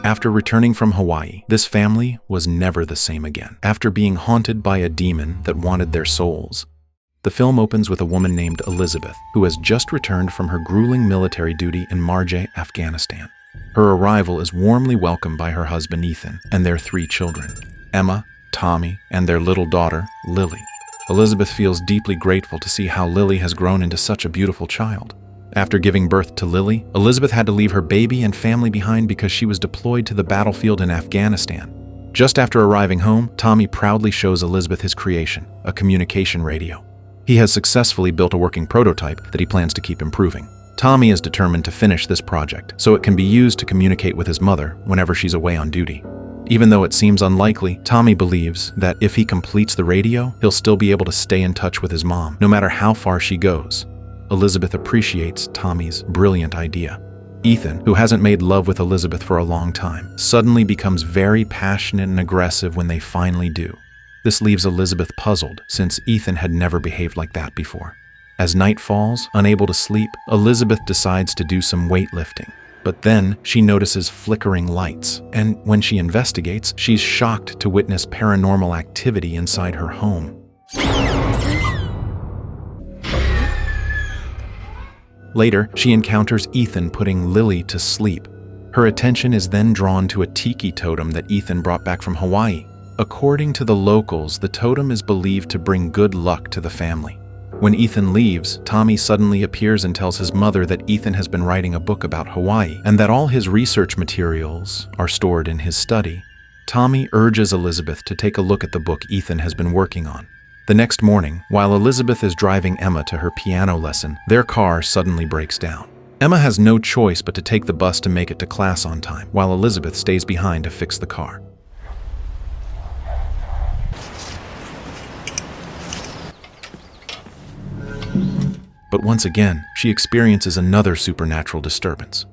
After returning from Hawaii, this family was never the same again, after being haunted by a demon that wanted their souls. The film opens with a woman named Elizabeth, who has just returned from her grueling military duty in Marjah, Afghanistan. Her arrival is warmly welcomed by her husband Ethan and their 3 children, Emma, Tommy, and their little daughter, Lily. Elizabeth feels deeply grateful to see how Lily has grown into such a beautiful child. After giving birth to Lily, Elizabeth had to leave her baby and family behind because she was deployed to the battlefield in Afghanistan. Just after arriving home, Tommy proudly shows Elizabeth his creation, a communication radio. He has successfully built a working prototype that he plans to keep improving. Tommy is determined to finish this project so it can be used to communicate with his mother whenever she's away on duty. Even though it seems unlikely, Tommy believes that if he completes the radio, he'll still be able to stay in touch with his mom, no matter how far she goes. Elizabeth appreciates Tommy's brilliant idea. Ethan, who hasn't made love with Elizabeth for a long time, suddenly becomes very passionate and aggressive when they finally do. This leaves Elizabeth puzzled, since Ethan had never behaved like that before. As night falls, unable to sleep, Elizabeth decides to do some weightlifting. But then she notices flickering lights, and when she investigates, she's shocked to witness paranormal activity inside her home. Later, she encounters Ethan putting Lily to sleep. Her attention is then drawn to a tiki totem that Ethan brought back from Hawaii. According to the locals, the totem is believed to bring good luck to the family. When Ethan leaves, Tommy suddenly appears and tells his mother that Ethan has been writing a book about Hawaii and that all his research materials are stored in his study. Tommy urges Elizabeth to take a look at the book Ethan has been working on. The next morning, while Elizabeth is driving Emma to her piano lesson, their car suddenly breaks down. Emma has no choice but to take the bus to make it to class on time, while Elizabeth stays behind to fix the car. But once again, she experiences another supernatural disturbance.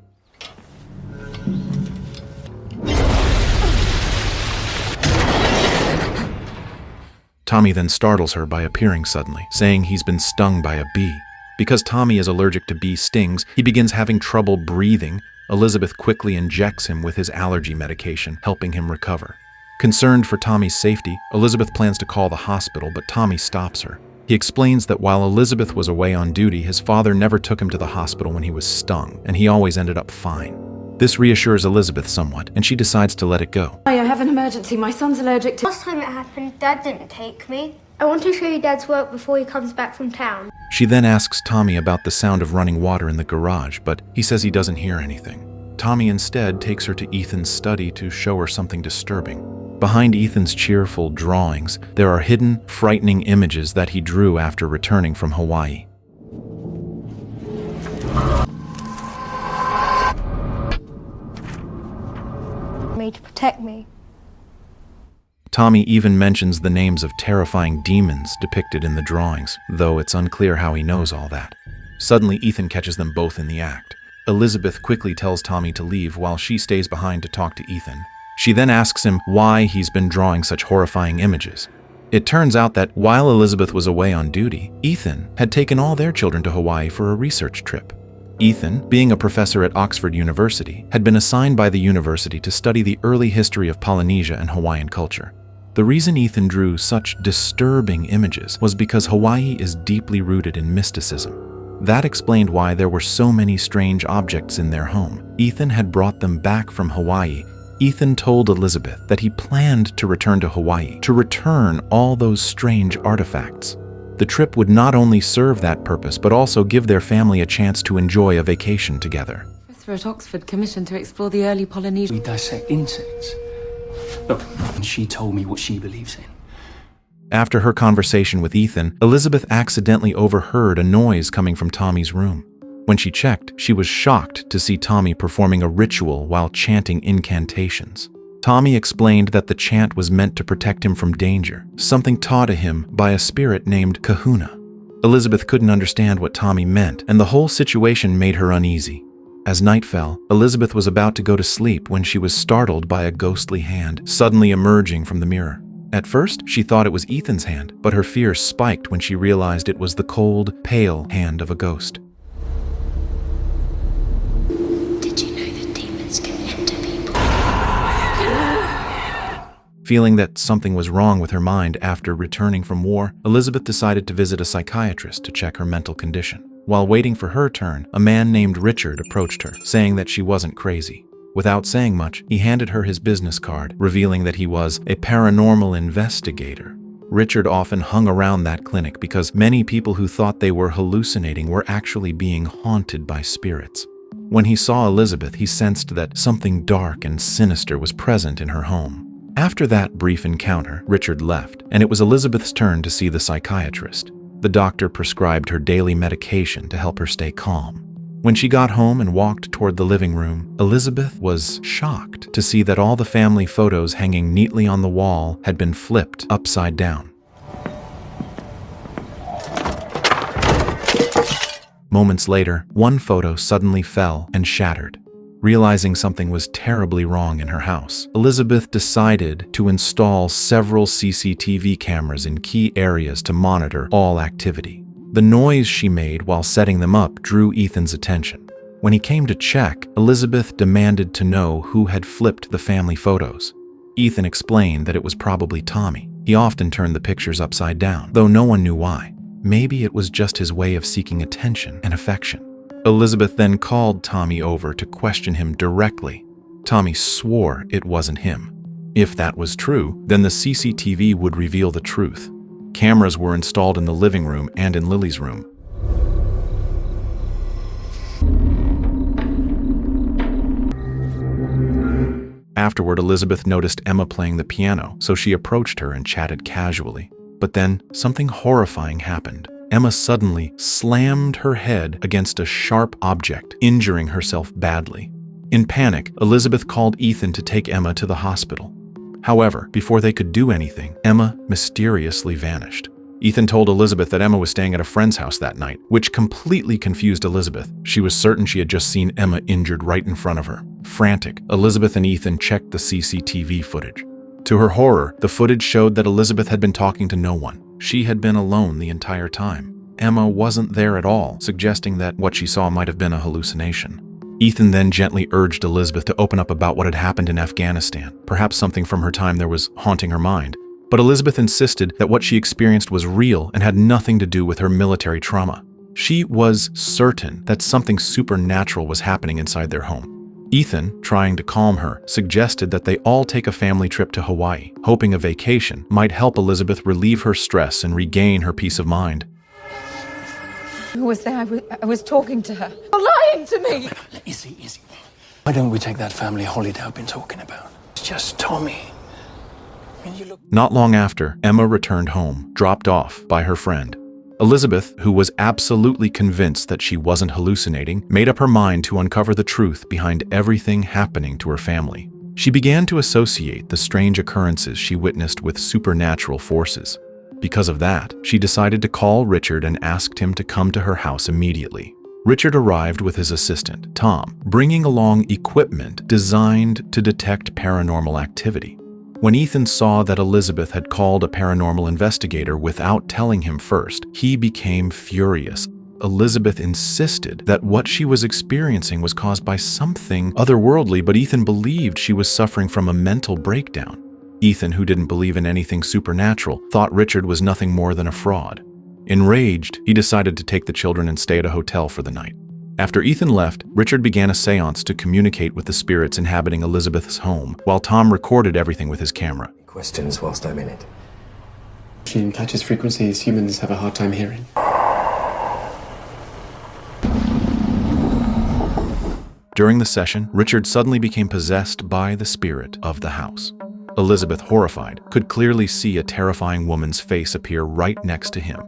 Tommy then startles her by appearing suddenly, saying he's been stung by a bee. Because Tommy is allergic to bee stings, he begins having trouble breathing. Elizabeth quickly injects him with his allergy medication, helping him recover. Concerned for Tommy's safety, Elizabeth plans to call the hospital, but Tommy stops her. He explains that while Elizabeth was away on duty, his father never took him to the hospital when he was stung, and he always ended up fine. This reassures Elizabeth somewhat, and she decides to let it go. I have an emergency. My son's allergic to... Last time it happened, Dad didn't take me. I want to show you Dad's work before he comes back from town. She then asks Tommy about the sound of running water in the garage, but he says he doesn't hear anything. Tommy instead takes her to Ethan's study to show her something disturbing. Behind Ethan's cheerful drawings, there are hidden, frightening images that he drew after returning from Hawaii. To protect me. Tommy even mentions the names of terrifying demons depicted in the drawings, though it's unclear how he knows all that. Suddenly, Ethan catches them both in the act. Elizabeth quickly tells Tommy to leave while she stays behind to talk to Ethan. She then asks him why he's been drawing such horrifying images. It turns out that while Elizabeth was away on duty, Ethan had taken all their children to Hawaii for a research trip. Ethan, being a professor at Oxford University, had been assigned by the university to study the early history of Polynesia and Hawaiian culture. The reason Ethan drew such disturbing images was because Hawaii is deeply rooted in mysticism. That explained why there were so many strange objects in their home. Ethan had brought them back from Hawaii. Ethan told Elizabeth that he planned to return to Hawaii, to return all those strange artifacts. The trip would not only serve that purpose, but also give their family a chance to enjoy a vacation together. Professor at Oxford commissioned to explore the early Polynesian... We dissect insects. Look, she told me what she believes in. After her conversation with Ethan, Elizabeth accidentally overheard a noise coming from Tommy's room. When she checked, she was shocked to see Tommy performing a ritual while chanting incantations. Tommy explained that the chant was meant to protect him from danger, something taught to him by a spirit named Kahuna. Elizabeth couldn't understand what Tommy meant, and the whole situation made her uneasy. As night fell, Elizabeth was about to go to sleep when she was startled by a ghostly hand suddenly emerging from the mirror. At first, she thought it was Ethan's hand, but her fears spiked when she realized it was the cold, pale hand of a ghost. Did you know that demons can enter people? Feeling that something was wrong with her mind after returning from war, Elizabeth decided to visit a psychiatrist to check her mental condition. While waiting for her turn, a man named Richard approached her, saying that she wasn't crazy. Without saying much, he handed her his business card, revealing that he was a paranormal investigator. Richard often hung around that clinic because many people who thought they were hallucinating were actually being haunted by spirits. When he saw Elizabeth, he sensed that something dark and sinister was present in her home. After that brief encounter, Richard left, and it was Elizabeth's turn to see the psychiatrist. The doctor prescribed her daily medication to help her stay calm. When she got home and walked toward the living room, Elizabeth was shocked to see that all the family photos hanging neatly on the wall had been flipped upside down. Moments later, one photo suddenly fell and shattered. Realizing something was terribly wrong in her house, Elizabeth decided to install several CCTV cameras in key areas to monitor all activity. The noise she made while setting them up drew Ethan's attention. When he came to check, Elizabeth demanded to know who had flipped the family photos. Ethan explained that it was probably Tommy. He often turned the pictures upside down, though no one knew why. Maybe it was just his way of seeking attention and affection. Elizabeth then called Tommy over to question him directly. Tommy swore it wasn't him. If that was true, then the CCTV would reveal the truth. Cameras were installed in the living room and in Lily's room. Afterward, Elizabeth noticed Emma playing the piano, so she approached her and chatted casually. But then, something horrifying happened. Emma suddenly slammed her head against a sharp object, injuring herself badly. In panic, Elizabeth called Ethan to take Emma to the hospital. However, before they could do anything, Emma mysteriously vanished. Ethan told Elizabeth that Emma was staying at a friend's house that night, which completely confused Elizabeth. She was certain she had just seen Emma injured right in front of her. Frantic, Elizabeth and Ethan checked the CCTV footage. To her horror, the footage showed that Elizabeth had been talking to no one. She had been alone the entire time. Emma wasn't there at all, suggesting that what she saw might have been a hallucination. Ethan then gently urged Elizabeth to open up about what had happened in Afghanistan. Perhaps something from her time there was haunting her mind. But Elizabeth insisted that what she experienced was real and had nothing to do with her military trauma. She was certain that something supernatural was happening inside their home. Ethan, trying to calm her, suggested that they all take a family trip to Hawaii, hoping a vacation might help Elizabeth relieve her stress and regain her peace of mind. Who was there? I was talking to her. You're lying to me! Izzy. Why don't we take that family holiday I've been talking about? It's just Tommy. Not long after, Emma returned home, dropped off by her friend. Elizabeth, who was absolutely convinced that she wasn't hallucinating, made up her mind to uncover the truth behind everything happening to her family. She began to associate the strange occurrences she witnessed with supernatural forces. Because of that, she decided to call Richard and asked him to come to her house immediately. Richard arrived with his assistant, Tom, bringing along equipment designed to detect paranormal activity. When Ethan saw that Elizabeth had called a paranormal investigator without telling him first, he became furious. Elizabeth insisted that what she was experiencing was caused by something otherworldly, but Ethan believed she was suffering from a mental breakdown. Ethan, who didn't believe in anything supernatural, thought Richard was nothing more than a fraud. Enraged, he decided to take the children and stay at a hotel for the night. After Ethan left, Richard began a seance to communicate with the spirits inhabiting Elizabeth's home, while Tom recorded everything with his camera. Questions whilst I'm in it. Machine catches frequencies humans have a hard time hearing. During the session, Richard suddenly became possessed by the spirit of the house. Elizabeth, horrified, could clearly see a terrifying woman's face appear right next to him.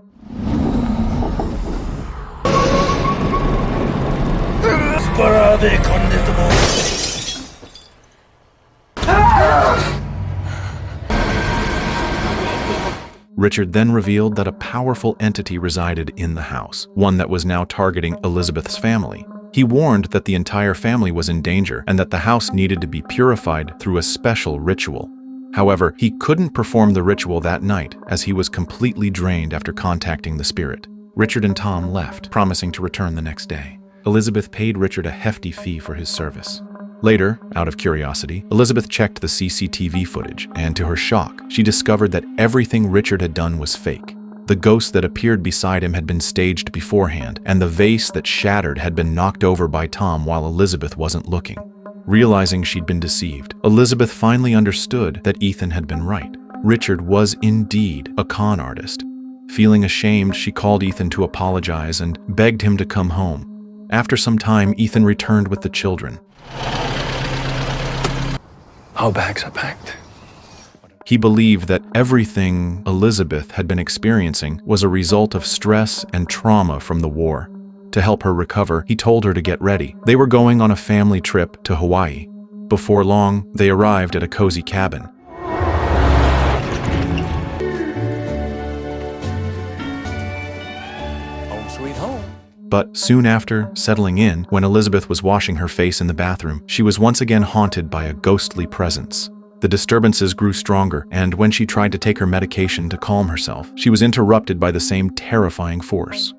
Richard then revealed that a powerful entity resided in the house, one that was now targeting Elizabeth's family. He warned that the entire family was in danger and that the house needed to be purified through a special ritual. However, he couldn't perform the ritual that night as he was completely drained after contacting the spirit. Richard and Tom left, promising to return the next day. Elizabeth paid Richard a hefty fee for his service. Later, out of curiosity, Elizabeth checked the CCTV footage, and to her shock, she discovered that everything Richard had done was fake. The ghost that appeared beside him had been staged beforehand, and the vase that shattered had been knocked over by Tom while Elizabeth wasn't looking. Realizing she'd been deceived, Elizabeth finally understood that Ethan had been right. Richard was indeed a con artist. Feeling ashamed, she called Ethan to apologize and begged him to come home. After some time, Ethan returned with the children. Our bags are packed. He believed that everything Elizabeth had been experiencing was a result of stress and trauma from the war. To help her recover, he told her to get ready. They were going on a family trip to Hawaii. Before long, they arrived at a cozy cabin. Home sweet home. But soon after settling in, when Elizabeth was washing her face in the bathroom, she was once again haunted by a ghostly presence. The disturbances grew stronger, and when she tried to take her medication to calm herself, she was interrupted by the same terrifying force.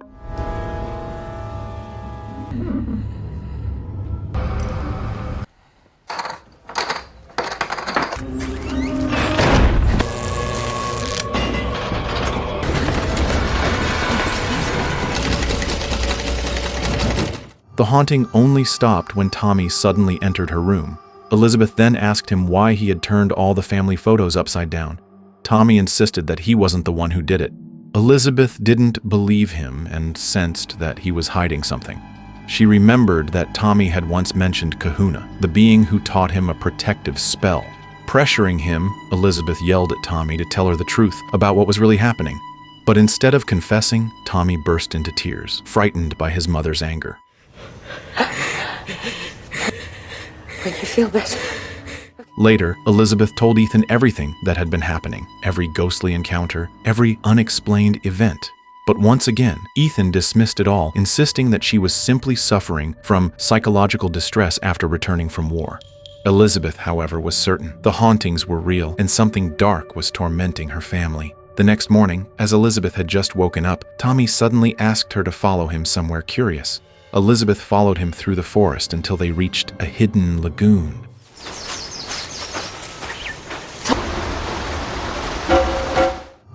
The haunting only stopped when Tommy suddenly entered her room. Elizabeth then asked him why he had turned all the family photos upside down. Tommy insisted that he wasn't the one who did it. Elizabeth didn't believe him and sensed that he was hiding something. She remembered that Tommy had once mentioned Kahuna, the being who taught him a protective spell. Pressuring him, Elizabeth yelled at Tommy to tell her the truth about what was really happening. But instead of confessing, Tommy burst into tears, frightened by his mother's anger. When you feel better. Later, Elizabeth told Ethan everything that had been happening, every ghostly encounter, every unexplained event. But once again, Ethan dismissed it all, insisting that she was simply suffering from psychological distress after returning from war. Elizabeth, however, was certain the hauntings were real and something dark was tormenting her family. The next morning, as Elizabeth had just woken up, Tommy suddenly asked her to follow him somewhere curious. Elizabeth followed him through the forest until they reached a hidden lagoon.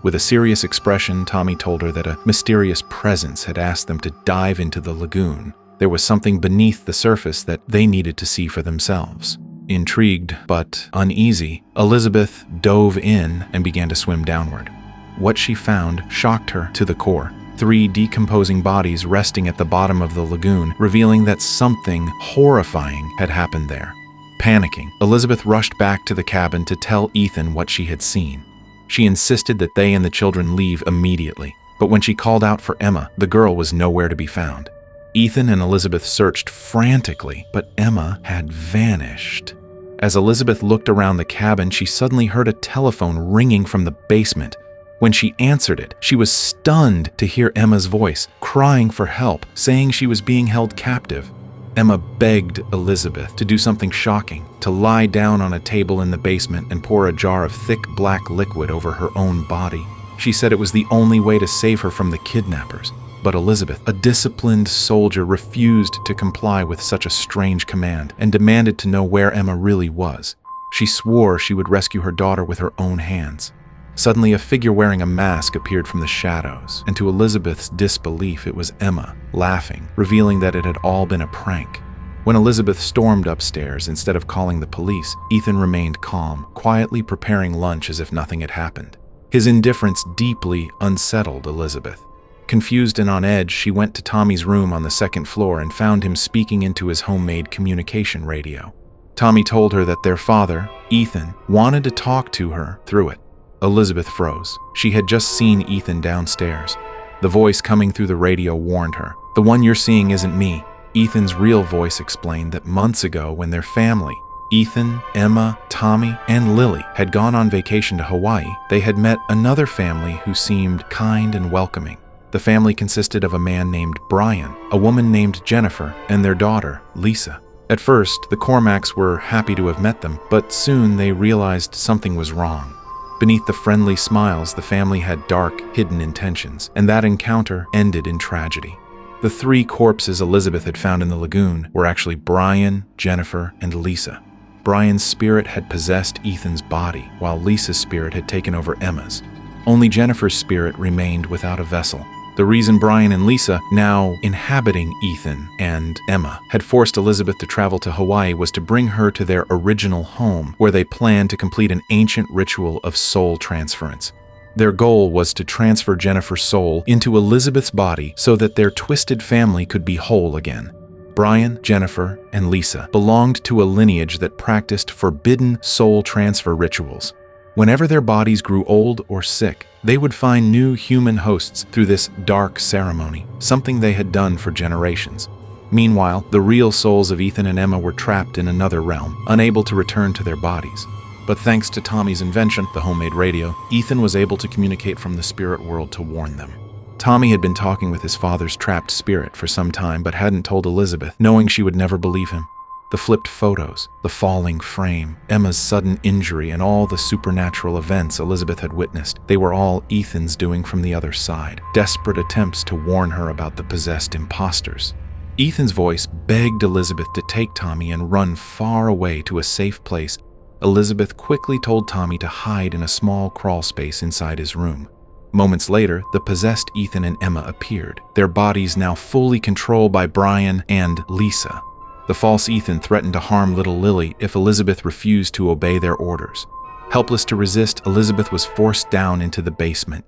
With a serious expression, Tommy told her that a mysterious presence had asked them to dive into the lagoon. There was something beneath the surface that they needed to see for themselves. Intrigued, but uneasy, Elizabeth dove in and began to swim downward. What she found shocked her to the core. 3 decomposing bodies resting at the bottom of the lagoon, revealing that something horrifying had happened there. Panicking, Elizabeth rushed back to the cabin to tell Ethan what she had seen. She insisted that they and the children leave immediately, but when she called out for Emma, the girl was nowhere to be found. Ethan and Elizabeth searched frantically, but Emma had vanished. As Elizabeth looked around the cabin, she suddenly heard a telephone ringing from the basement. When she answered it, she was stunned to hear Emma's voice, crying for help, saying she was being held captive. Emma begged Elizabeth to do something shocking, to lie down on a table in the basement and pour a jar of thick black liquid over her own body. She said it was the only way to save her from the kidnappers. But Elizabeth, a disciplined soldier, refused to comply with such a strange command and demanded to know where Emma really was. She swore she would rescue her daughter with her own hands. Suddenly, a figure wearing a mask appeared from the shadows, and to Elizabeth's disbelief, it was Emma, laughing, revealing that it had all been a prank. When Elizabeth stormed upstairs, instead of calling the police, Ethan remained calm, quietly preparing lunch as if nothing had happened. His indifference deeply unsettled Elizabeth. Confused and on edge, she went to Tommy's room on the 2nd floor and found him speaking into his homemade communication radio. Tommy told her that their father, Ethan, wanted to talk to her through it. Elizabeth froze. She had just seen Ethan downstairs. The voice coming through the radio warned her. "The one you're seeing isn't me." Ethan's real voice explained that months ago when their family, Ethan, Emma, Tommy, and Lily, had gone on vacation to Hawaii, they had met another family who seemed kind and welcoming. The family consisted of a man named Brian, a woman named Jennifer, and their daughter, Lisa. At first, the Cormacs were happy to have met them, but soon they realized something was wrong. Beneath the friendly smiles, the family had dark, hidden intentions, and that encounter ended in tragedy. The 3 corpses Elizabeth had found in the lagoon were actually Brian, Jennifer, and Lisa. Brian's spirit had possessed Ethan's body, while Lisa's spirit had taken over Emma's. Only Jennifer's spirit remained without a vessel. The reason Brian and Lisa, now inhabiting Ethan and Emma, had forced Elizabeth to travel to Hawaii was to bring her to their original home, where they planned to complete an ancient ritual of soul transference. Their goal was to transfer Jennifer's soul into Elizabeth's body so that their twisted family could be whole again. Brian, Jennifer, and Lisa belonged to a lineage that practiced forbidden soul transfer rituals. Whenever their bodies grew old or sick, they would find new human hosts through this dark ceremony, something they had done for generations. Meanwhile, the real souls of Ethan and Emma were trapped in another realm, unable to return to their bodies. But thanks to Tommy's invention, the homemade radio, Ethan was able to communicate from the spirit world to warn them. Tommy had been talking with his father's trapped spirit for some time but hadn't told Elizabeth, knowing she would never believe him. The flipped photos, the falling frame, Emma's sudden injury, and all the supernatural events Elizabeth had witnessed, they were all Ethan's doing from the other side, desperate attempts to warn her about the possessed imposters. Ethan's voice begged Elizabeth to take Tommy and run far away to a safe place. Elizabeth quickly told Tommy to hide in a small crawl space inside his room. Moments later, the possessed Ethan and Emma appeared, their bodies now fully controlled by Brian and Lisa. The false Ethan threatened to harm little Lily if Elizabeth refused to obey their orders. Helpless to resist, Elizabeth was forced down into the basement.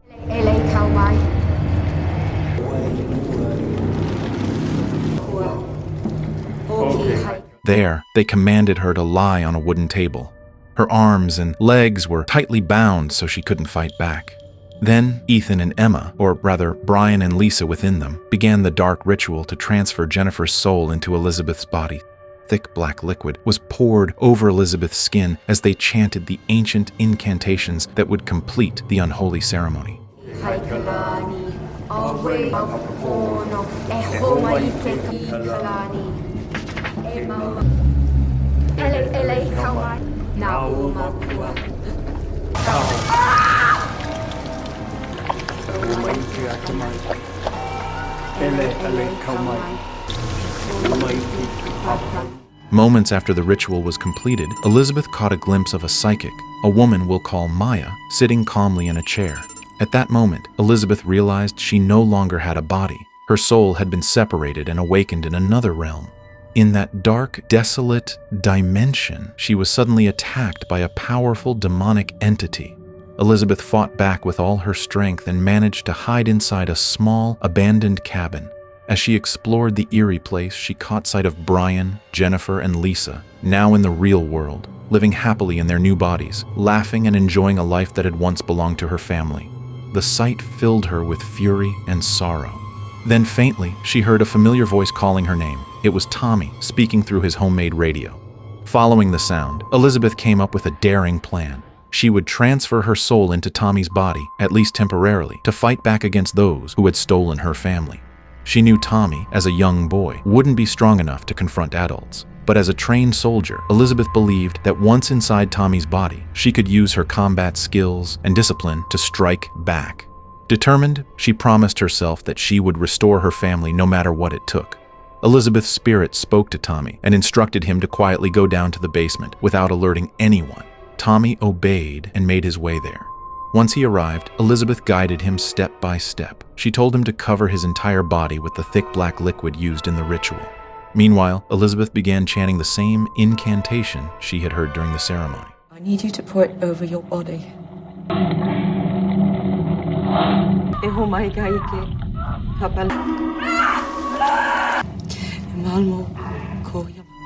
There, they commanded her to lie on a wooden table. Her arms and legs were tightly bound so she couldn't fight back. Then, Ethan and Emma, or rather Brian and Lisa within them, began the dark ritual to transfer Jennifer's soul into Elizabeth's body. Thick black liquid was poured over Elizabeth's skin as they chanted the ancient incantations that would complete the unholy ceremony. Moments after the ritual was completed, Elizabeth caught a glimpse of a psychic, a woman we'll call Maya, sitting calmly in a chair. At that moment, Elizabeth realized she no longer had a body. Her soul had been separated and awakened in another realm. In that dark, desolate dimension, she was suddenly attacked by a powerful demonic entity. Elizabeth fought back with all her strength and managed to hide inside a small, abandoned cabin. As she explored the eerie place, she caught sight of Brian, Jennifer, and Lisa, now in the real world, living happily in their new bodies, laughing and enjoying a life that had once belonged to her family. The sight filled her with fury and sorrow. Then faintly, she heard a familiar voice calling her name. It was Tommy, speaking through his homemade radio. Following the sound, Elizabeth came up with a daring plan. She would transfer her soul into Tommy's body, at least temporarily, to fight back against those who had stolen her family. She knew Tommy, as a young boy, wouldn't be strong enough to confront adults. But as a trained soldier, Elizabeth believed that once inside Tommy's body, she could use her combat skills and discipline to strike back. Determined, she promised herself that she would restore her family no matter what it took. Elizabeth's spirit spoke to Tommy and instructed him to quietly go down to the basement without alerting anyone. Tommy obeyed and made his way there. Once he arrived, Elizabeth guided him step by step. She told him to cover his entire body with the thick black liquid used in the ritual. Meanwhile, Elizabeth began chanting the same incantation she had heard during the ceremony. I need you to pour it over your body.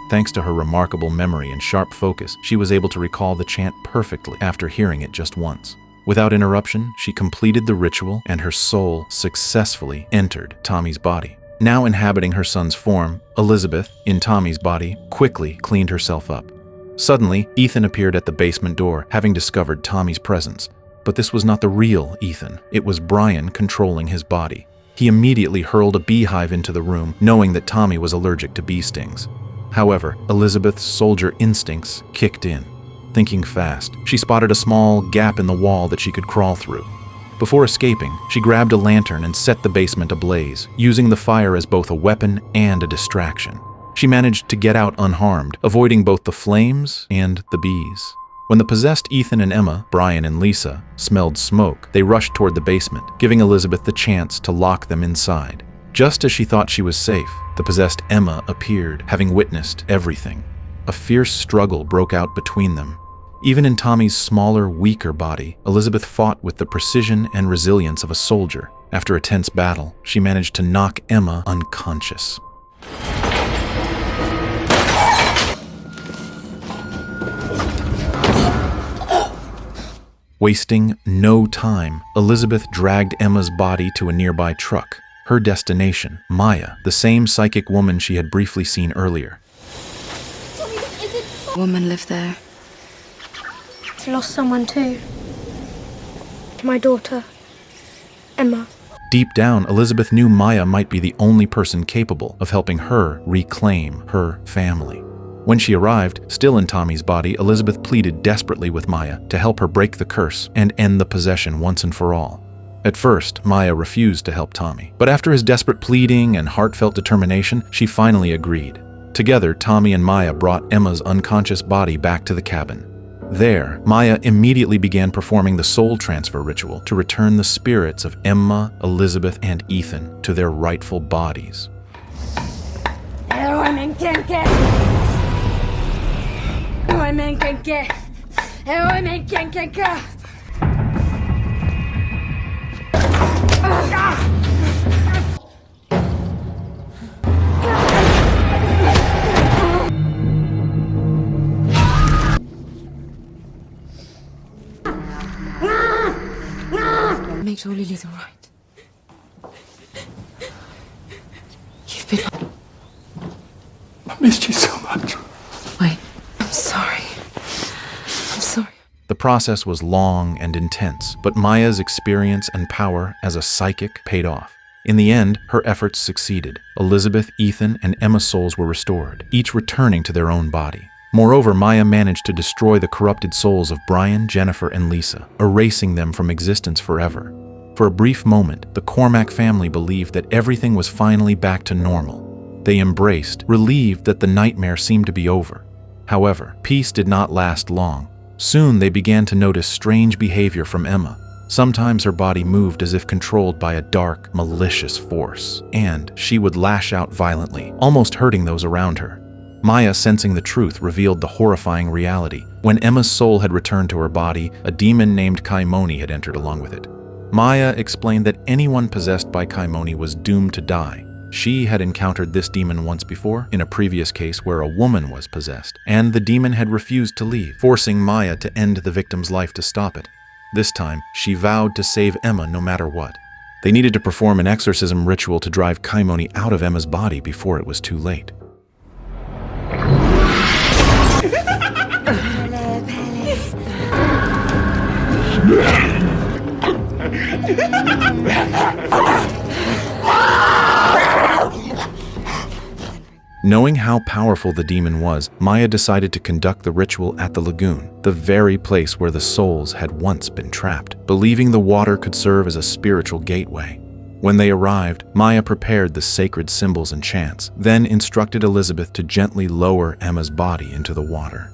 Thanks to her remarkable memory and sharp focus, she was able to recall the chant perfectly after hearing it just once. Without interruption, she completed the ritual and her soul successfully entered Tommy's body. Now inhabiting her son's form, Elizabeth, in Tommy's body, quickly cleaned herself up. Suddenly, Ethan appeared at the basement door, having discovered Tommy's presence. But this was not the real Ethan. It was Brian controlling his body. He immediately hurled a beehive into the room, knowing that Tommy was allergic to bee stings. However, Elizabeth's soldier instincts kicked in. Thinking fast, she spotted a small gap in the wall that she could crawl through. Before escaping, she grabbed a lantern and set the basement ablaze, using the fire as both a weapon and a distraction. She managed to get out unharmed, avoiding both the flames and the bees. When the possessed Ethan and Emma, Brian and Lisa, smelled smoke, they rushed toward the basement, giving Elizabeth the chance to lock them inside. Just as she thought she was safe, the possessed Emma appeared, having witnessed everything. A fierce struggle broke out between them. Even in Tommy's smaller, weaker body, Elizabeth fought with the precision and resilience of a soldier. After a tense battle, she managed to knock Emma unconscious. Wasting no time, Elizabeth dragged Emma's body to a nearby truck. Her destination, Maya, the same psychic woman she had briefly seen earlier. Woman lived there. I've lost someone too. My daughter, Emma. Deep down, Elizabeth knew Maya might be the only person capable of helping her reclaim her family. When she arrived, still in Tommy's body, Elizabeth pleaded desperately with Maya to help her break the curse and end the possession once and for all. At first, Maya refused to help Tommy, but after his desperate pleading and heartfelt determination, she finally agreed. Together, Tommy and Maya brought Emma's unconscious body back to the cabin. There, Maya immediately began performing the soul transfer ritual to return the spirits of Emma, Elizabeth, and Ethan to their rightful bodies. Make sure Lily's all right. You've been... I missed you so much. Wait, I'm sorry. I'm sorry. The process was long and intense, but Maya's experience and power as a psychic paid off. In the end, her efforts succeeded. Elizabeth, Ethan, and Emma's souls were restored, each returning to their own body. Moreover, Maya managed to destroy the corrupted souls of Brian, Jennifer, and Lisa, erasing them from existence forever. For a brief moment, the Cormack family believed that everything was finally back to normal. They embraced, relieved that the nightmare seemed to be over. However, peace did not last long. Soon they began to notice strange behavior from Emma. Sometimes her body moved as if controlled by a dark, malicious force, and she would lash out violently, almost hurting those around her. Maya, sensing the truth, revealed the horrifying reality. When Emma's soul had returned to her body, a demon named Kaimoni had entered along with it. Maya explained that anyone possessed by Kaimoni was doomed to die. She had encountered this demon once before, in a previous case where a woman was possessed, and the demon had refused to leave, forcing Maya to end the victim's life to stop it. This time, she vowed to save Emma no matter what. They needed to perform an exorcism ritual to drive Kaimoni out of Emma's body before it was too late. Knowing how powerful the demon was, Maya decided to conduct the ritual at the lagoon, the very place where the souls had once been trapped, believing the water could serve as a spiritual gateway. When they arrived, Maya prepared the sacred symbols and chants, then instructed Elizabeth to gently lower Emma's body into the water.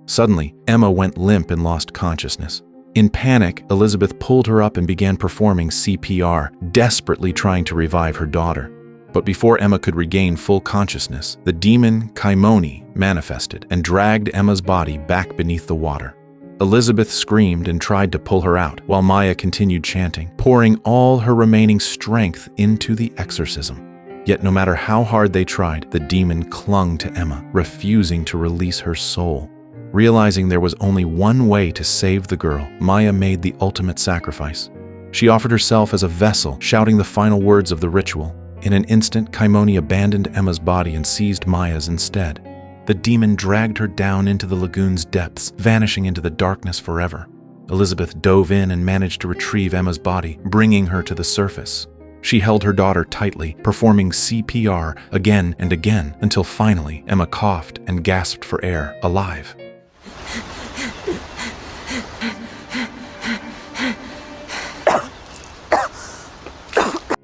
Suddenly, Emma went limp and lost consciousness. In panic, Elizabeth pulled her up and began performing CPR, desperately trying to revive her daughter. But before Emma could regain full consciousness, the demon Kaimoni manifested and dragged Emma's body back beneath the water. Elizabeth screamed and tried to pull her out, while Maya continued chanting, pouring all her remaining strength into the exorcism. Yet no matter how hard they tried, the demon clung to Emma, refusing to release her soul. Realizing there was only one way to save the girl, Maya made the ultimate sacrifice. She offered herself as a vessel, shouting the final words of the ritual. In an instant, Kaimoni abandoned Emma's body and seized Maya's instead. The demon dragged her down into the lagoon's depths, vanishing into the darkness forever. Elizabeth dove in and managed to retrieve Emma's body, bringing her to the surface. She held her daughter tightly, performing CPR again and again, until finally Emma coughed and gasped for air, alive.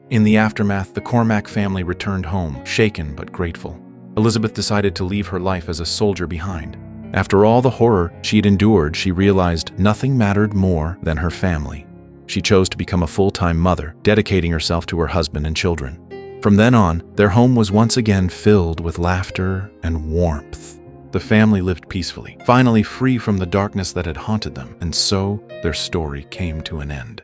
In the aftermath, the Cormac family returned home, shaken but grateful. Elizabeth decided to leave her life as a soldier behind. After all the horror she'd endured, she realized nothing mattered more than her family. She chose to become a full-time mother, dedicating herself to her husband and children. From then on, their home was once again filled with laughter and warmth. The family lived peacefully, finally free from the darkness that had haunted them, and so their story came to an end.